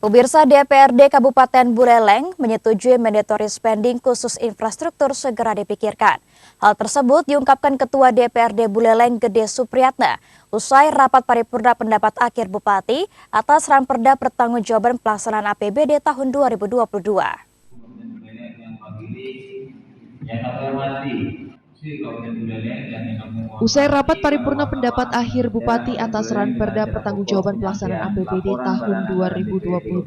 Pemirsa, DPRD Kabupaten Buleleng menyetujui mandatory spending khusus infrastruktur segera dipikirkan. Hal tersebut diungkapkan Ketua DPRD Buleleng Gede Supriyatna usai rapat paripurna pendapat akhir Bupati atas Ranperda Pertanggungjawaban Pelaksanaan APBD tahun 2022. Usai rapat paripurna pendapat akhir Bupati atas Ranperda Pertanggungjawaban Pelaksanaan APBD tahun 2022,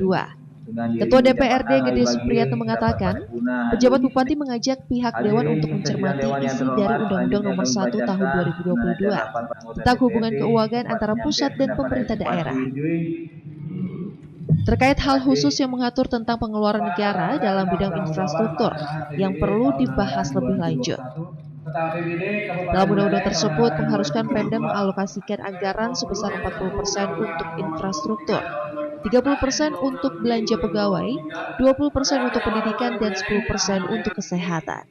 Ketua DPRD Gede Supriyatna mengatakan, pejabat Bupati mengajak pihak Dewan untuk mencermati isi dari Undang-Undang Nomor 1 Tahun 2022 tentang hubungan keuangan antara pusat dan pemerintah daerah. Terkait hal khusus yang mengatur tentang pengeluaran negara dalam bidang infrastruktur yang perlu dibahas lebih lanjut. Dalam undang-undang tersebut mengharuskan Pemda mengalokasikan anggaran sebesar 40% untuk infrastruktur, 30% untuk belanja pegawai, 20% untuk pendidikan, dan 10% untuk kesehatan.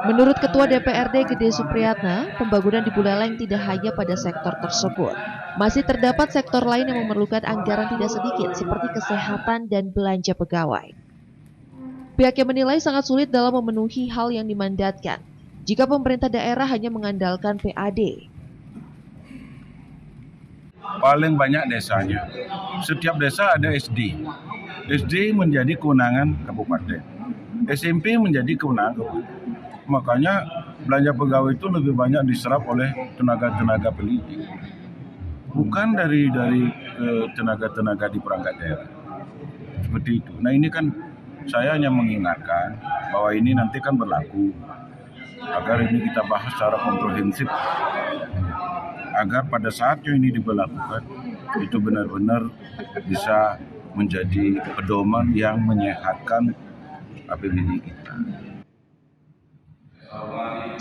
Menurut Ketua DPRD Gede Supriyatna, pembangunan di Buleleng tidak hanya pada sektor tersebut. Masih terdapat sektor lain yang memerlukan anggaran tidak sedikit seperti kesehatan dan belanja pegawai. Pihaknya menilai sangat sulit dalam memenuhi hal yang dimandatkan jika pemerintah daerah hanya mengandalkan PAD. Paling banyak desanya. Setiap desa ada SD. SD menjadi kewenangan kabupaten. SMP menjadi kewenangan kabupaten. Makanya belanja pegawai itu lebih banyak diserap oleh tenaga-tenaga pendidik. Bukan dari tenaga-tenaga di perangkat daerah. Seperti itu. Nah ini kan saya hanya mengingatkan bahwa ini nanti kan berlaku. Agar ini kita bahas secara komprehensif. Agar pada saat ini diberlakukan, itu benar-benar bisa menjadi pedoman yang menyehatkan APBD kita.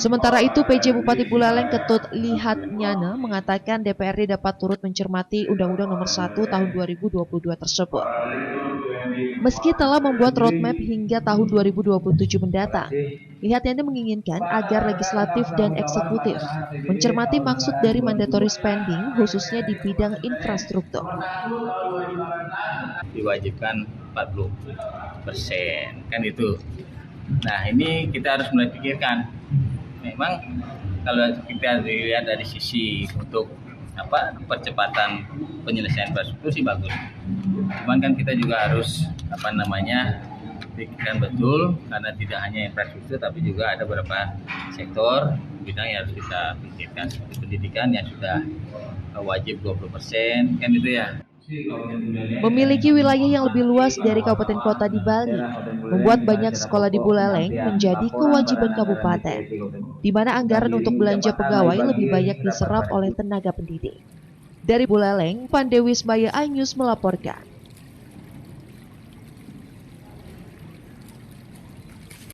Sementara itu, PJ Bupati Buleleng Ketut Lihat Nyana mengatakan DPRD dapat turut mencermati Undang-Undang Nomor 1 Tahun 2022 tersebut. Meski telah membuat roadmap hingga tahun 2027 mendatang, Lihat Nyana menginginkan agar legislatif dan eksekutif mencermati maksud dari mandatory spending khususnya di bidang infrastruktur. Diwajibkan 40%, kan itu. Nah ini kita harus mulai pikirkan. Memang kalau kita dilihat dari sisi untuk percepatan penyelesaian infrastruktur sih bagus. Cuman kan kita juga harus pikirkan betul karena tidak hanya infrastruktur tapi juga ada beberapa sektor bidang yang harus kita pikirkan seperti pendidikan yang sudah wajib 20% kan itu ya. Memiliki wilayah yang lebih luas dari kabupaten kota di Bali, membuat banyak sekolah di Buleleng menjadi kewajiban kabupaten, di mana anggaran untuk belanja pegawai lebih banyak diserap oleh tenaga pendidik. Dari Buleleng, Pandewismaya iNews melaporkan.